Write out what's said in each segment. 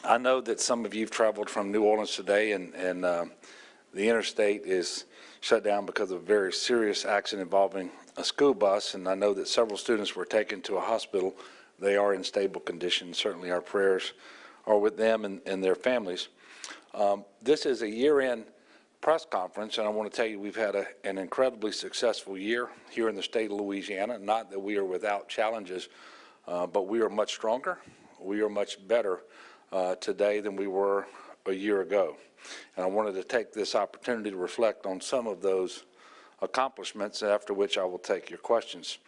I know that some of you have traveled from New Orleans today, and the interstate is shut down because of a very serious accident involving a school bus, and I know that several students were taken to a hospital. They are in stable condition. Certainly our prayers are with them and their families. This is a year-end press conference, and I want to tell you we've had an incredibly successful year here in the state of Louisiana. Not that we are without challenges, but we are much stronger. We are much better today than we were a year ago. And I wanted to take this opportunity to reflect on some of those accomplishments, after which I will take your questions.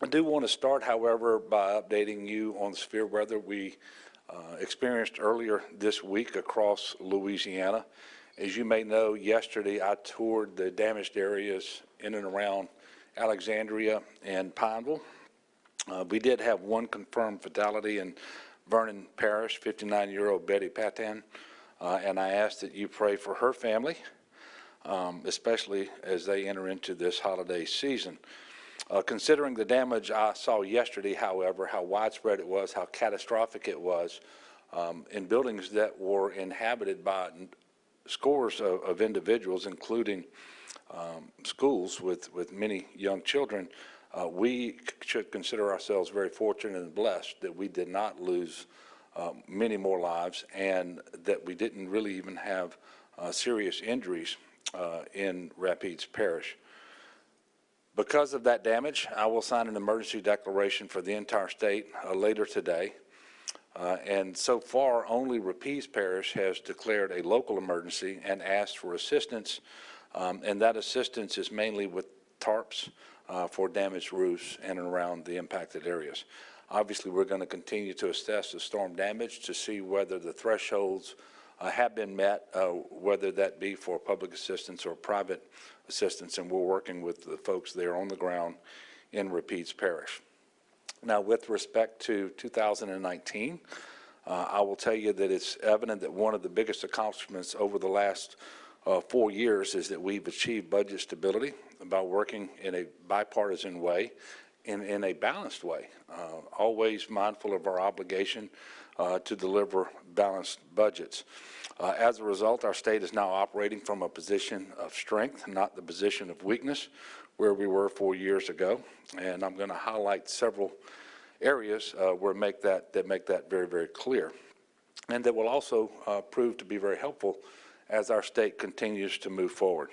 I do want to start, however, by updating you on the severe weather we experienced earlier this week across Louisiana. As you may know, yesterday I toured the damaged areas in and around Alexandria and Pineville. We did have one confirmed fatality in Vernon Parish, 59-year-old Betty Patan, and I ask that you pray for her family, especially as they enter into this holiday season. Considering the damage I saw yesterday, however, how widespread it was, how catastrophic it was, in buildings that were inhabited by scores of individuals, including schools with many young children, we should consider ourselves very fortunate and blessed that we did not lose many more lives, and that we didn't really even have serious injuries in Rapides Parish. Because of that damage, I will sign an emergency declaration for the entire state later today. And so far, only Rapides Parish has declared a local emergency and asked for assistance, and that assistance is mainly with tarps for damaged roofs in and around the impacted areas. Obviously, we're going to continue to assess the storm damage to see whether the thresholds have been met, whether that be for public assistance or private assistance, and we're working with the folks there on the ground in Rapides Parish. Now, with respect to 2019, I will tell you that it's evident that one of the biggest accomplishments over the last 4 years is that we've achieved budget stability by working in a bipartisan way, in a balanced way, always mindful of our obligation to deliver balanced budgets. As a result, our state is now operating from a position of strength, not the position of weakness where we were 4 years ago. And I'm going to highlight several areas where make that very, very clear, and that will also prove to be very helpful as our state continues to move forward.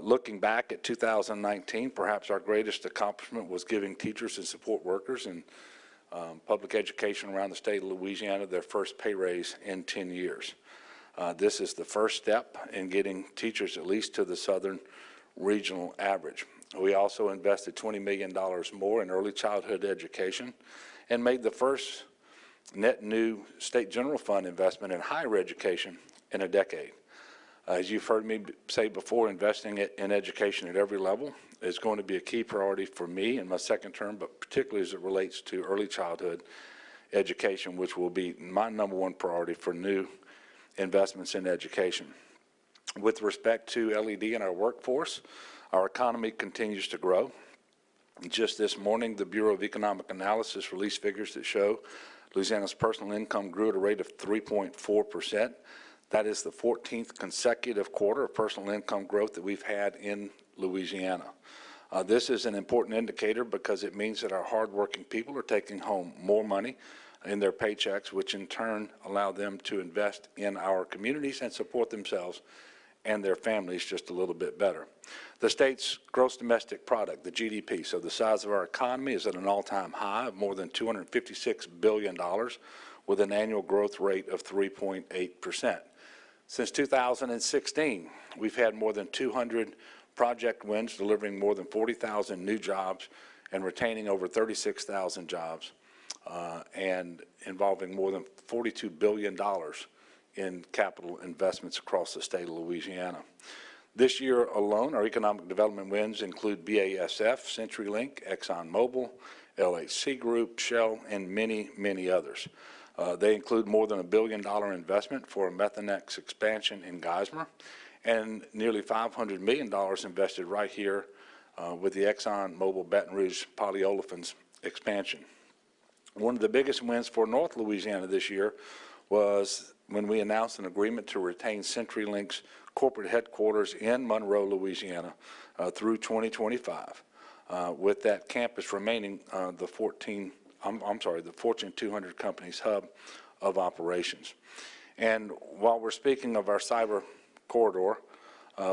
Looking back at 2019, perhaps our greatest accomplishment was giving teachers and support workers in public education around the state of Louisiana their first pay raise in 10 years. This is the first step in getting teachers at least to the southern regional average. We also invested $20 million more in early childhood education and made the first net new state general fund investment in higher education in a decade. As you've heard me say before, investing in education at every level is going to be a key priority for me in my second term, but particularly as it relates to early childhood education, which will be my #1 priority for new investments in education. With respect to LED and our workforce, our economy continues to grow. Just this morning, the Bureau of Economic Analysis released figures that show Louisiana's personal income grew at a rate of 3.4%. That is the 14th consecutive quarter of personal income growth that we've had in Louisiana. This is an important indicator because it means that our hardworking people are taking home more money in their paychecks, which in turn allow them to invest in our communities and support themselves and their families just a little bit better. The state's gross domestic product, the GDP, so the size of our economy, is at an all-time high of more than $256 billion with an annual growth rate of 3.8%. Since 2016, we've had more than 200 project wins, delivering more than 40,000 new jobs and retaining over 36,000 jobs, and involving more than $42 billion in capital investments across the state of Louisiana. This year alone, our economic development wins include BASF, CenturyLink, ExxonMobil, LHC Group, Shell, and many, many others. They include more than $1 billion investment for a Methanex expansion in Geismar, and nearly $500 million invested right here with the ExxonMobil Baton Rouge polyolefins expansion. One of the biggest wins for North Louisiana this year was when we announced an agreement to retain CenturyLink's corporate headquarters in Monroe, Louisiana, through 2025, with that campus remaining the Fortune 200 companies hub of operations. And while we're speaking of our cyber corridor,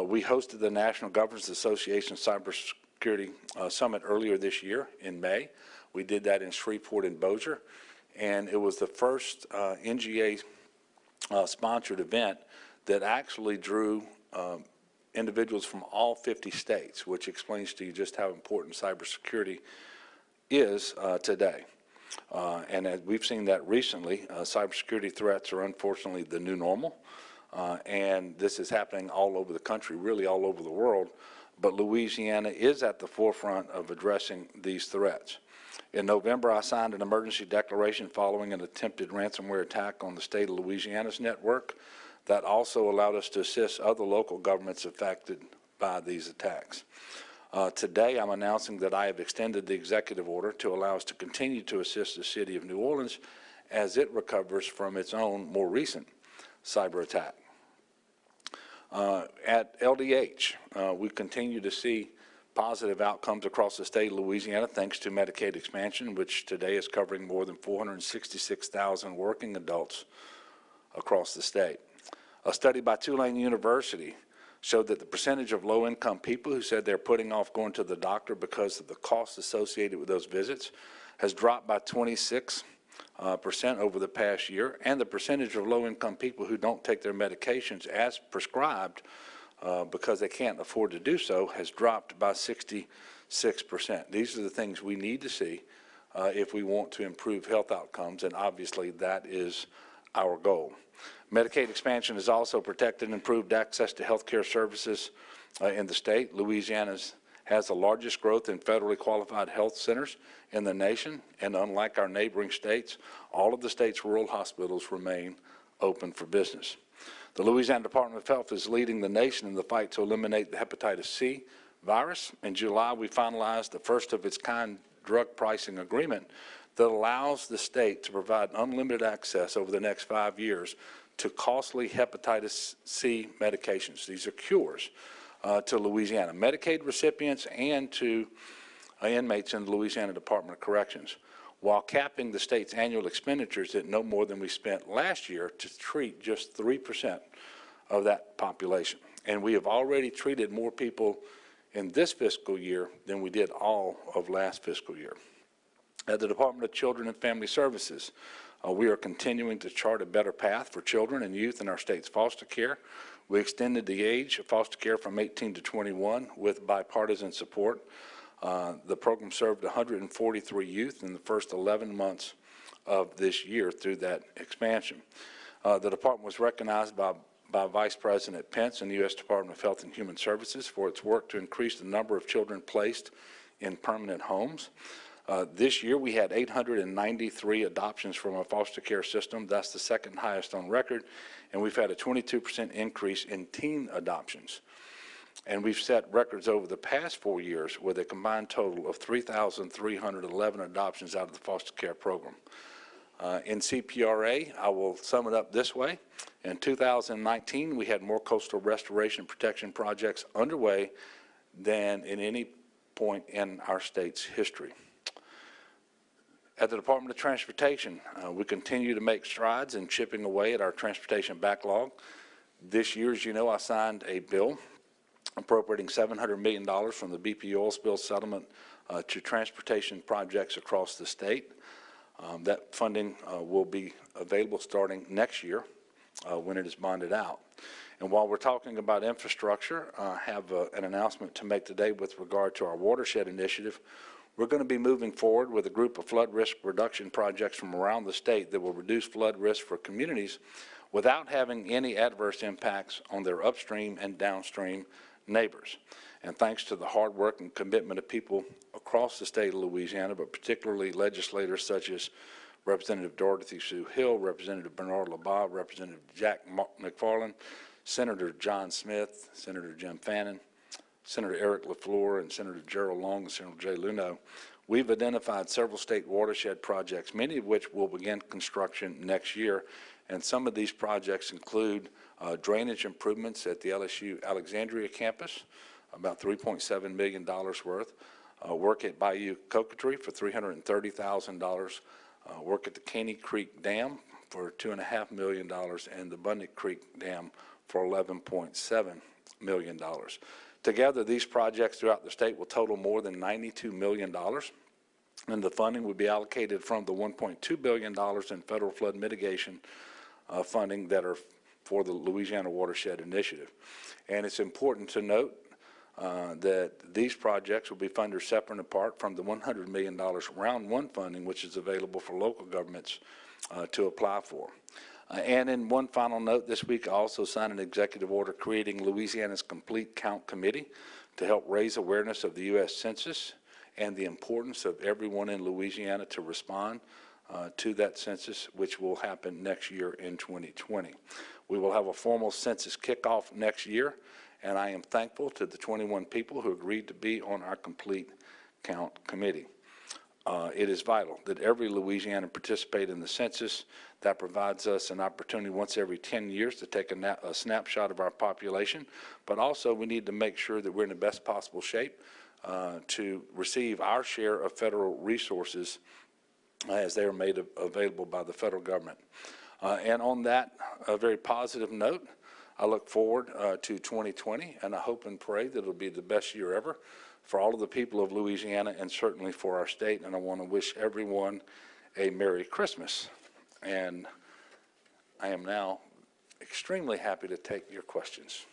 we hosted the National Governors Association Cybersecurity Summit earlier this year in May. We did that in Shreveport and Bossier, and it was the first NGA sponsored event that actually drew individuals from all 50 states, which explains to you just how important cybersecurity is today. And as we've seen that recently, cybersecurity threats are unfortunately the new normal, and this is happening all over the country, really all over the world, but Louisiana is at the forefront of addressing these threats. In November, I signed an emergency declaration following an attempted ransomware attack on the state of Louisiana's network that also allowed us to assist other local governments affected by these attacks. Today, I'm announcing that I have extended the executive order to allow us to continue to assist the city of New Orleans as it recovers from its own more recent cyber attack. At LDH, we continue to see positive outcomes across the state of Louisiana thanks to Medicaid expansion, which today is covering more than 466,000 working adults across the state. A study by Tulane University showed that the percentage of low-income people who said they're putting off going to the doctor because of the costs associated with those visits has dropped by 26% over the past year, and the percentage of low-income people who don't take their medications as prescribed because they can't afford to do so has dropped by 66%. These are the things we need to see if we want to improve health outcomes, and obviously that is our goal. Medicaid expansion has also protected and improved access to health care services in the state. Louisiana has the largest growth in federally qualified health centers in the nation, and unlike our neighboring states, all of the state's rural hospitals remain open for business. The Louisiana Department of Health is leading the nation in the fight to eliminate the hepatitis C virus. In July, we finalized the first of its kind drug pricing agreement that allows the state to provide unlimited access over the next 5 years to costly hepatitis C medications. These are cures to Louisiana Medicaid recipients and to inmates in the Louisiana Department of Corrections, while capping the state's annual expenditures at no more than we spent last year to treat just 3% of that population. And we have already treated more people in this fiscal year than we did all of last fiscal year. At the Department of Children and Family Services, we are continuing to chart a better path for children and youth in our state's foster care. We extended the age of foster care from 18 to 21 with bipartisan support. The program served 143 youth in the first 11 months of this year through that expansion. The department was recognized by Vice President Pence and the U.S. Department of Health and Human Services for its work to increase the number of children placed in permanent homes. This year we had 893 adoptions from our foster care system. That's the second highest on record, and we've had a 22% increase in teen adoptions. And we've set records over the past 4 years with a combined total of 3,311 adoptions out of the foster care program. In CPRA, I will sum it up this way. In 2019, we had more coastal restoration protection projects underway than in any point in our state's history. At the Department of Transportation, we continue to make strides in chipping away at our transportation backlog. This year, as you know, I signed a bill appropriating $700 million from the BP oil spill settlement to transportation projects across the state. That funding will be available starting next year when it is bonded out. And while we're talking about infrastructure, I have an announcement to make today with regard to our watershed initiative. We're going to be moving forward with a group of flood risk reduction projects from around the state that will reduce flood risk for communities without having any adverse impacts on their upstream and downstream neighbors. And thanks to the hard work and commitment of people across the state of Louisiana, but particularly legislators such as Representative Dorothy Sue Hill, Representative Bernard Labat, Representative Jack McFarland, Senator John Smith, Senator Jim Fannin, Senator Eric LaFleur, and Senator Gerald Long and Senator Jay Luneau, we've identified several state watershed projects, many of which will begin construction next year. And some of these projects include drainage improvements at the LSU Alexandria campus, about $3.7 million worth, work at Bayou Coquetry for $330,000, work at the Caney Creek Dam for $2.5 million, and the Bundy Creek Dam for $11.7 million. Together, these projects throughout the state will total more than $92 million, and the funding would be allocated from the $1.2 billion in federal flood mitigation funding that are for the Louisiana Watershed Initiative. And it's important to note that these projects will be funded separate and apart from the $100 million round one funding, which is available for local governments to apply for. And in one final note, this week I also signed an executive order creating Louisiana's Complete Count Committee to help raise awareness of the U.S. Census and the importance of everyone in Louisiana to respond to that census, which will happen next year in 2020. We will have a formal census kickoff next year, and I am thankful to the 21 people who agreed to be on our Complete Count Committee. It is vital that every Louisianan participate in the census. That provides us an opportunity once every 10 years to take a snapshot of our population, but also we need to make sure that we're in the best possible shape to receive our share of federal resources as they are made available by the federal government. And on that very positive note, I look forward to 2020, and I hope and pray that it'll be the best year ever for all of the people of Louisiana and certainly for our state. And I want to wish everyone a Merry Christmas. And I am now extremely happy to take your questions.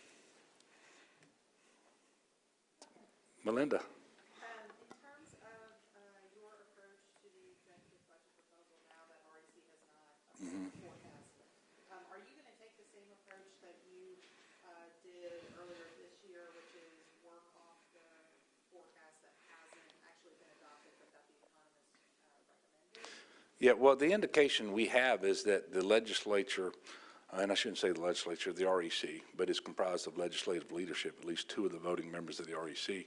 Melinda. In terms of your approach to the executive budget proposal now that REC has not forecasted, are you going to take the same approach that you did earlier this year, which is work off the forecast that hasn't actually been adopted but that the economists recommended? Yeah, well, the indication we have is that the legislature, and I shouldn't say the legislature, the REC, but it's comprised of legislative leadership, at least two of the voting members of the REC,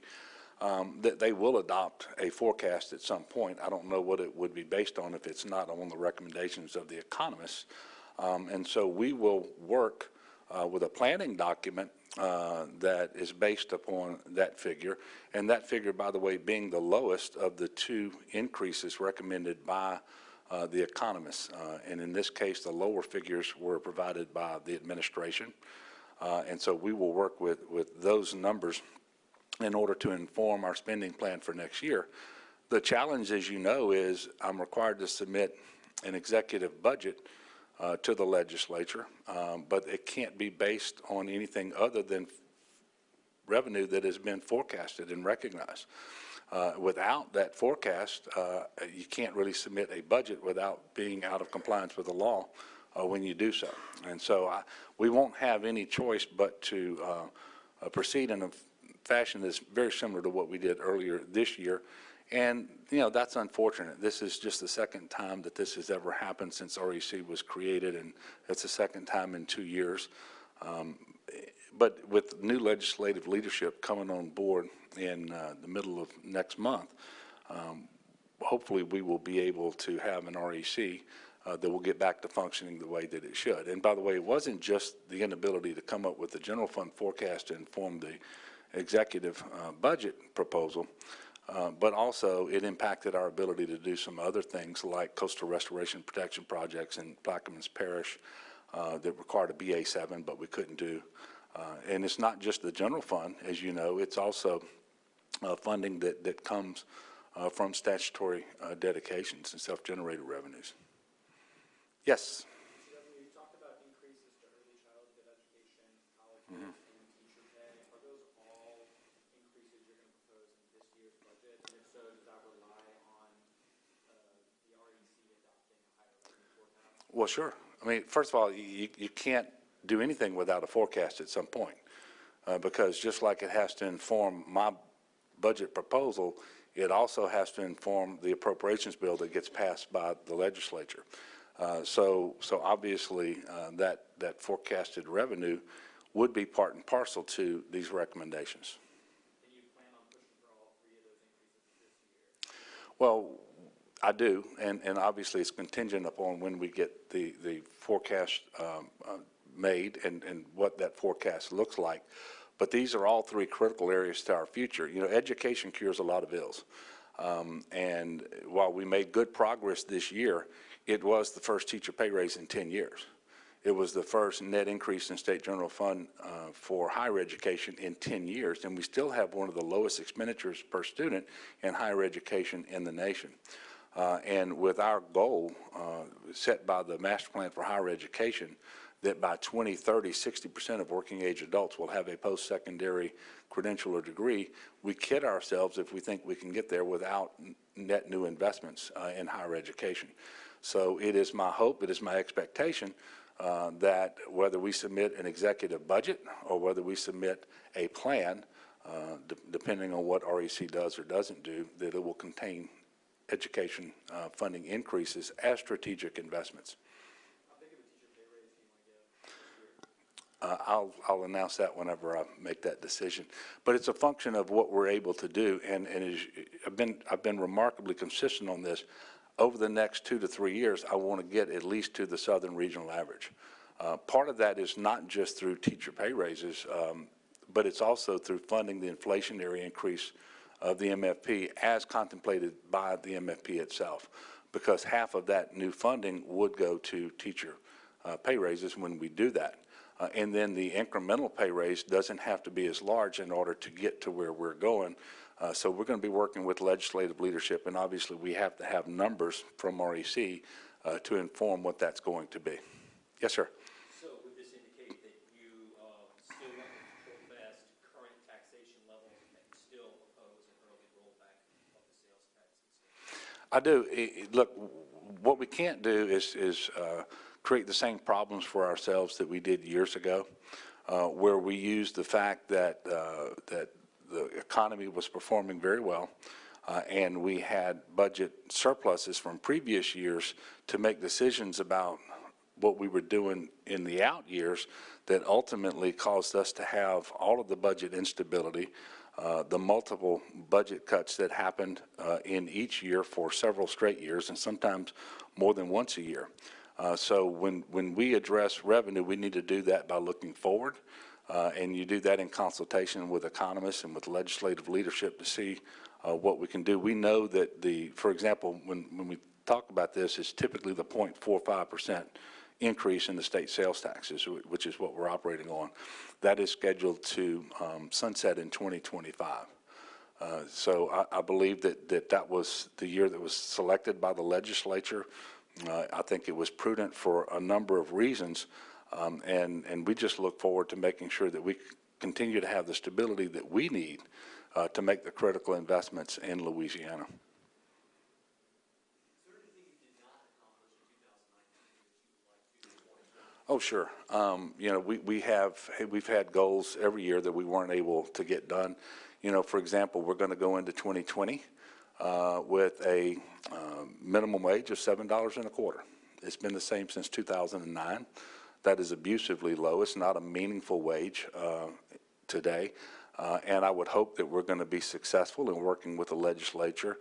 that they will adopt a forecast at some point. I don't know what it would be based on if it's not on the recommendations of the economists. And so we will work with a planning document that is based upon that figure, and that figure, by the way, being the lowest of the two increases recommended by the economists. And in this case, the lower figures were provided by the administration. And so we will work with those numbers in order to inform our spending plan for next year. The challenge, as you know, is I'm required to submit an executive budget to the legislature, but it can't be based on anything other than revenue that has been forecasted and recognized. Without that forecast, you can't really submit a budget without being out of compliance with the law when you do so. And so we won't have any choice but to proceed in a fashion that's very similar to what we did earlier this year. And, you know, that's unfortunate. This is just the second time that this has ever happened since REC was created, and it's the second time in 2 years. But with new legislative leadership coming on board in the middle of next month, hopefully we will be able to have an REC that will get back to functioning the way that it should. And by the way, it wasn't just the inability to come up with the general fund forecast to inform the executive budget proposal, but also it impacted our ability to do some other things like coastal restoration protection projects in Plaquemines Parish that required a BA7, but we couldn't do. And it's not just the general fund, as you know, it's also funding that comes from statutory dedications and self-generated revenues. Yes? You talked about increases to early childhood education, colleges, and teacher pay. Are those all increases you're going to propose in this year's budget? And if so, does that rely on the REC adopting a higher revenue forecast? Well, sure. I mean, first of all, you can't do anything without a forecast at some point because just like it has to inform my budget proposal, it also has to inform the appropriations bill that gets passed by the legislature. So obviously that forecasted revenue would be part and parcel to these recommendations. And you plan on pushing for all three of those increases this year? Well, I do, and obviously it's contingent upon when we get the forecast made and what that forecast looks like. But these are all three critical areas to our future. You know, education cures a lot of ills. And while we made good progress this year, it was the first teacher pay raise in 10 years. It was the first net increase in state general fund for higher education in 10 years, and we still have one of the lowest expenditures per student in higher education in the nation. And with our goal set by the Master Plan for Higher Education, that by 2030, 60% of working age adults will have a post-secondary credential or degree, we kid ourselves if we think we can get there without net new investments in higher education. So it is my hope, it is my expectation that whether we submit an executive budget or whether we submit a plan, depending on what REC does or doesn't do, that it will contain education funding increases as strategic investments. How big of a teacher pay raise do you want to give this year? I'll announce that whenever I make that decision. But it's a function of what we're able to do, and I've been remarkably consistent on this. Over the next 2 to 3 years, I want to get at least to the Southern regional average. Part of that is not just through teacher pay raises, but it's also through funding the inflationary increase of the MFP as contemplated by the MFP itself, because half of that new funding would go to teacher pay raises when we do that. And then the incremental pay raise doesn't have to be as large in order to get to where we're going. So we're going to be working with legislative leadership, and obviously we have to have numbers from REC to inform what that's going to be. Yes, sir. So would this indicate that you still want to hold fast current taxation levels and that you still oppose an early rollback of the sales tax? I do. Look, what we can't do is create the same problems for ourselves that we did years ago, where we used the fact that that the economy was performing very well, and we had budget surpluses from previous years to make decisions about what we were doing in the out years that ultimately caused us to have all of the budget instability, the multiple budget cuts that happened in each year for several straight years, and sometimes more than once a year. So when we address revenue, we need to do that by looking forward. And you do that in consultation with economists and with legislative leadership to see what we can do. We know that for example, when we talk about this, it's typically the 0.45% increase in the state sales taxes, which is what we're operating on. That is scheduled to sunset in 2025. So I believe that was the year that was selected by the legislature. I think it was prudent for a number of reasons. And we just look forward to making sure that we continue to have the stability that we need to make the critical investments in Louisiana. Is there anything you did not accomplish in 2019 that you would like to report? Oh, sure. You know, we've had goals every year that we weren't able to get done. You know, for example, we're going to go into 2020 with a minimum wage of $7.25. It's been the same since 2009. That is abusively low. It's not a meaningful wage today. And I would hope that we're going to be successful in working with the legislature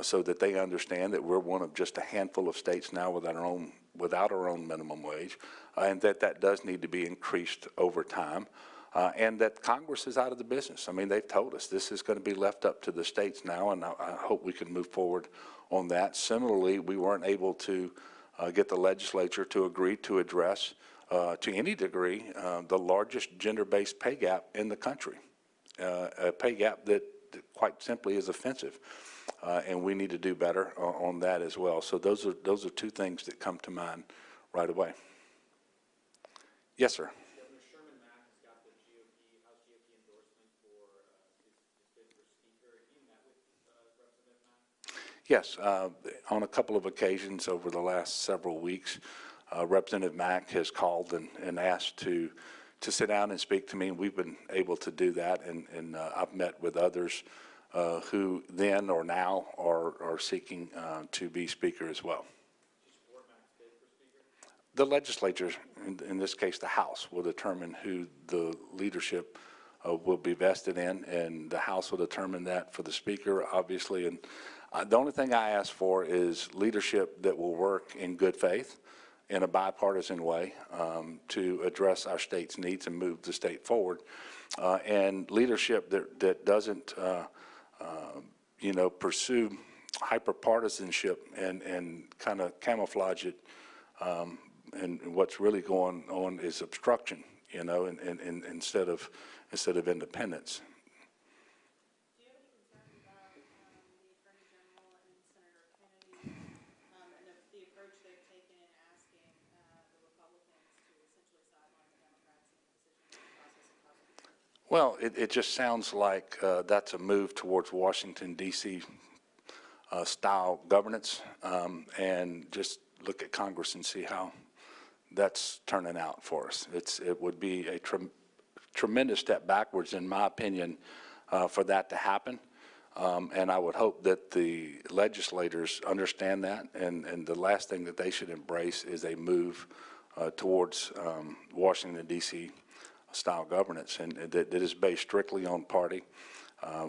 so that they understand that we're one of just a handful of states now without our own minimum wage, and that does need to be increased over time. And that Congress is out of the business. I mean, they've told us this is going to be left up to the states now, and I hope we can move forward on that. Similarly, we weren't able to get the legislature to agree to address, to any degree, the largest gender-based pay gap in the country, a pay gap that quite simply is offensive, and we need to do better on that as well. So those are two things that come to mind right away. Yes, sir. Governor Sherman Mack has got the House GOP endorsement for his bid for Speaker. Have you met with Representative Mack? Yes, on a couple of occasions over the last several weeks, Representative Mack has called and asked to sit down and speak to me, and we've been able to do that, and I've met with others who then or now are seeking to be Speaker as well. Do you support Mack's bid for Speaker? The legislature, in this case the House, will determine who the leadership will be vested in, and the House will determine that for the Speaker, obviously, and The only thing I ask for is leadership that will work in good faith, in a bipartisan way, to address our state's needs and move the state forward, and leadership that doesn't, pursue hyper-partisanship and kind of camouflage it. And what's really going on is obstruction, and instead of independence. Do you have any concerns about the Attorney General and Senator Kennedy and the approach they've taken in asking the Republicans to essentially sideline the Democrats in the decision-making process and prosecution? Well, it just sounds like that's a move towards Washington, D.C. Style governance, and just look at Congress and see how that's turning out for us. It would be a tremendous step backwards, in my opinion, for that to happen. And I would hope that the legislators understand that, and the last thing that they should embrace is a move towards Washington, D.C. style governance, and that is based strictly on party.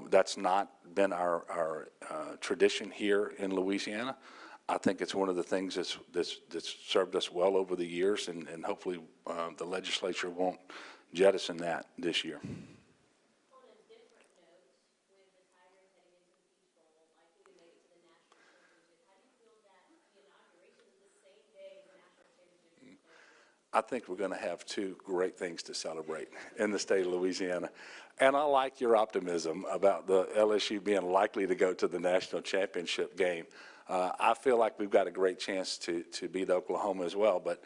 That's not been our tradition here in Louisiana. I think it's one of the things that's served us well over the years, and hopefully the legislature won't jettison that this year. On a different note, with the Tigers heading into the Peach Bowl, likely to make it to the national championship, how do you feel that the inauguration is the same day as the national championship? I think we're going to have two great things to celebrate in the state of Louisiana. And I like your optimism about the LSU being likely to go to the national championship game. I feel like we've got a great chance to beat Oklahoma as well. But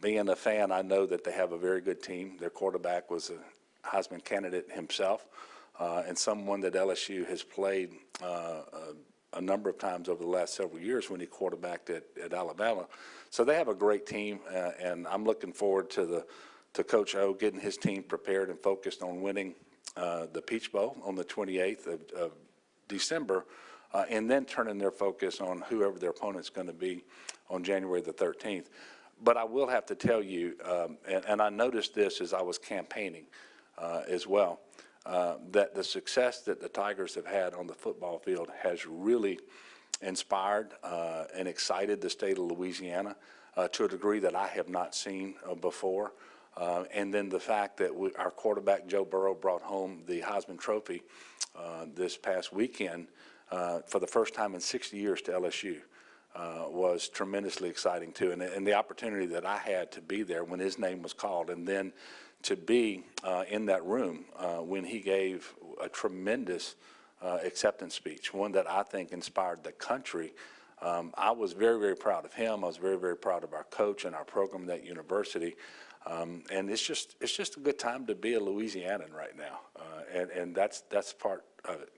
being a fan, I know that they have a very good team. Their quarterback was a Heisman candidate himself, and someone that LSU has played a number of times over the last several years when he quarterbacked at Alabama. So they have a great team, and I'm looking forward to Coach O getting his team prepared and focused on winning the Peach Bowl on the 28th of December, and then turning their focus on whoever their opponent's going to be on January the 13th. But I will have to tell you, and I noticed this as I was campaigning as well, that the success that the Tigers have had on the football field has really inspired and excited the state of Louisiana to a degree that I have not seen before. And then the fact that our quarterback, Joe Burrow, brought home the Heisman Trophy this past weekend for the first time in 60 years to LSU was tremendously exciting, too. And the opportunity that I had to be there when his name was called, and then to be in that room when he gave a tremendous acceptance speech, one that I think inspired the country. I was very, very proud of him. I was very, very proud of our coach and our program at that university. And it's just a good time to be a Louisianan right now, and that's part of it.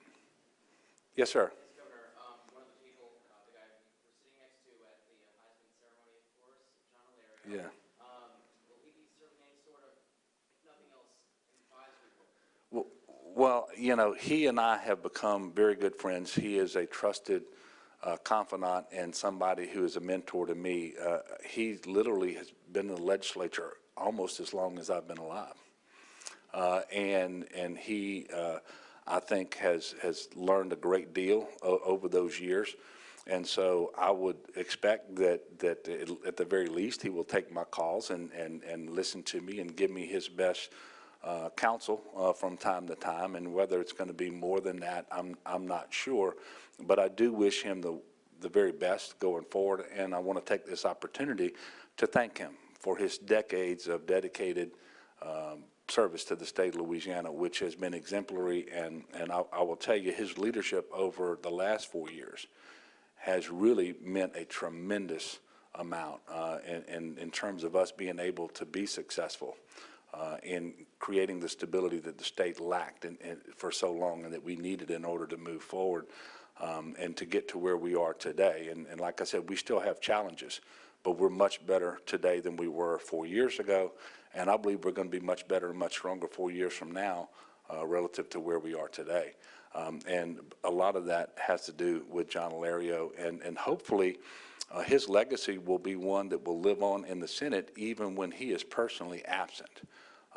Yes, sir. Governor, one of the people, the guy we're sitting next to at the Heisman ceremony, of course, John Alario. Yeah. Will he be serving any sort of, if nothing else, advisory role? Well, he and I have become very good friends. He is a trusted confidant and somebody who is a mentor to me. He literally has been in the legislature almost as long as I've been alive. And he, I think, has learned a great deal over those years. And so I would expect that at the very least he will take my calls and listen to me and give me his best counsel from time to time. And whether it's going to be more than that, I'm not sure. But I do wish him the very best going forward. And I want to take this opportunity to thank him for his decades of dedicated service to the state of Louisiana, which has been exemplary. And I will tell you, his leadership over the last 4 years has really meant a tremendous amount in terms of us being able to be successful in creating the stability that the state lacked for so long and that we needed in order to move forward and to get to where we are today. And like I said, we still have challenges, but we're much better today than we were 4 years ago. And I believe we're going to be much better and much stronger 4 years from now relative to where we are today. And a lot of that has to do with John Alario, and hopefully his legacy will be one that will live on in the Senate even when he is personally absent,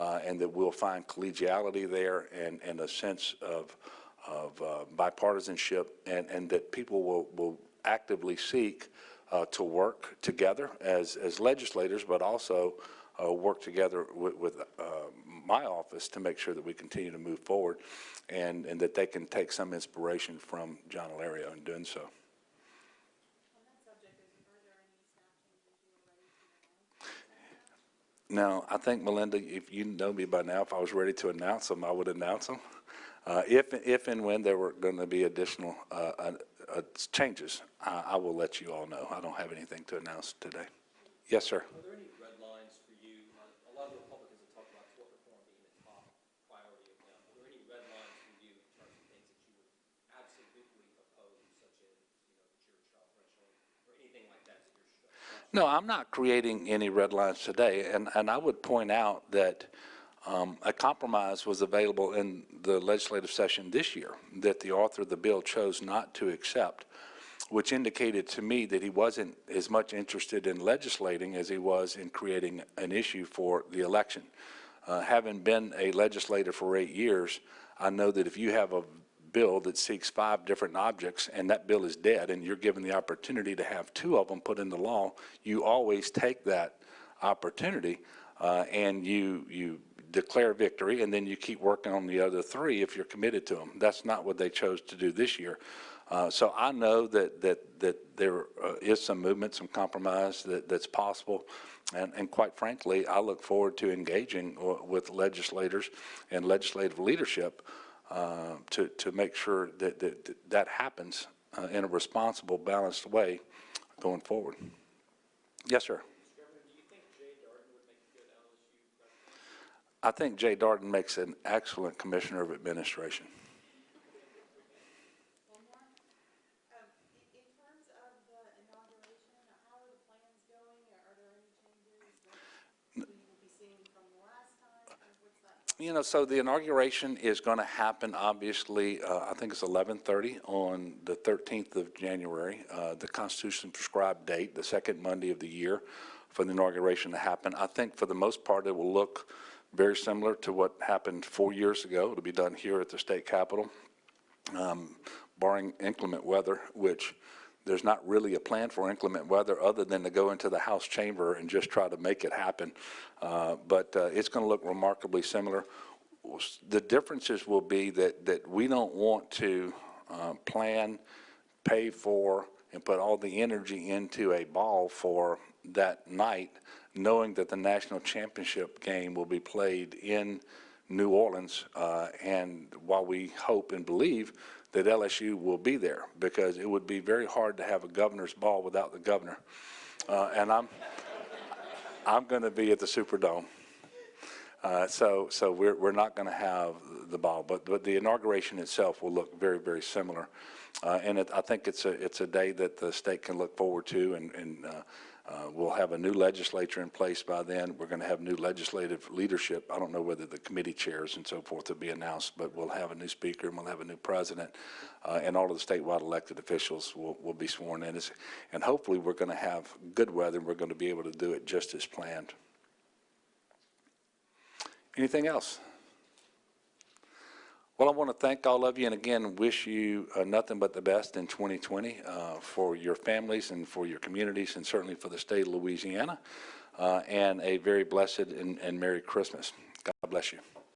and that we'll find collegiality there and a sense of bipartisanship, and that people will actively seek to work together as legislators, but also work together with my office to make sure that we continue to move forward, and that they can take some inspiration from John Alario in doing so. On that subject, are there any staff changes you are ready to announce? Now, I think, Melinda, if you know me by now, if I was ready to announce them, I would announce them. If and when there were going to be additional changes, I will let you all know. I don't have anything to announce today. Yes, sir. Are there any red lines for you? A lot of the Republicans have talked about tort reform being the top priority of them. Are there any red lines for you in terms of things that you would absolutely oppose, such as, the jury trial threshold, or anything like that that you're sure? No, I'm not creating any red lines today, and I would point out that a compromise was available in the legislative session this year that the author of the bill chose not to accept, which indicated to me that he wasn't as much interested in legislating as he was in creating an issue for the election. Having been a legislator for 8 years, I know that if you have a bill that seeks 5 different objects and that bill is dead and you're given the opportunity to have 2 of them put into law, you always take that opportunity and you declare victory, and then you keep working on the other 3 if you're committed to them. That's not what they chose to do this year. So I know that there is some movement, some compromise that's possible, and quite frankly, I look forward to engaging with legislators and legislative leadership to make sure that happens in a responsible, balanced way going forward. Yes, sir. I think Jay Darden makes an excellent commissioner of administration. One more. In terms of the inauguration, how are the plans going? Are there any changes that we will be seeing from the last time? What's that? So the inauguration is going to happen, obviously, I think it's 11:30 on the 13th of January, the Constitution prescribed date, the second Monday of the year for the inauguration to happen. I think for the most part it will look very similar to what happened 4 years ago. It'll be done here at the state capitol, barring inclement weather, which there's not really a plan for inclement weather other than to go into the House chamber and just try to make it happen. But it's going to look remarkably similar. The differences will be that we don't want to plan, pay for, and put all the energy into a ball for that night, knowing that the national championship game will be played in New Orleans, and while we hope and believe that LSU will be there, because it would be very hard to have a governor's ball without the governor, and I'm going to be at the Superdome, so we're not going to have the ball, but the inauguration itself will look very, very similar, and I think it's a day that the state can look forward to, and we'll have a new legislature in place by then. We're going to have new legislative leadership. I don't know whether the committee chairs and so forth will be announced, but we'll have a new speaker and we'll have a new president, and all of the statewide elected officials will be sworn in. And hopefully we're going to have good weather and we're going to be able to do it just as planned. Anything else? Well, I want to thank all of you, and again, wish you nothing but the best in 2020 for your families and for your communities, and certainly for the state of Louisiana, and a very blessed and Merry Christmas. God bless you.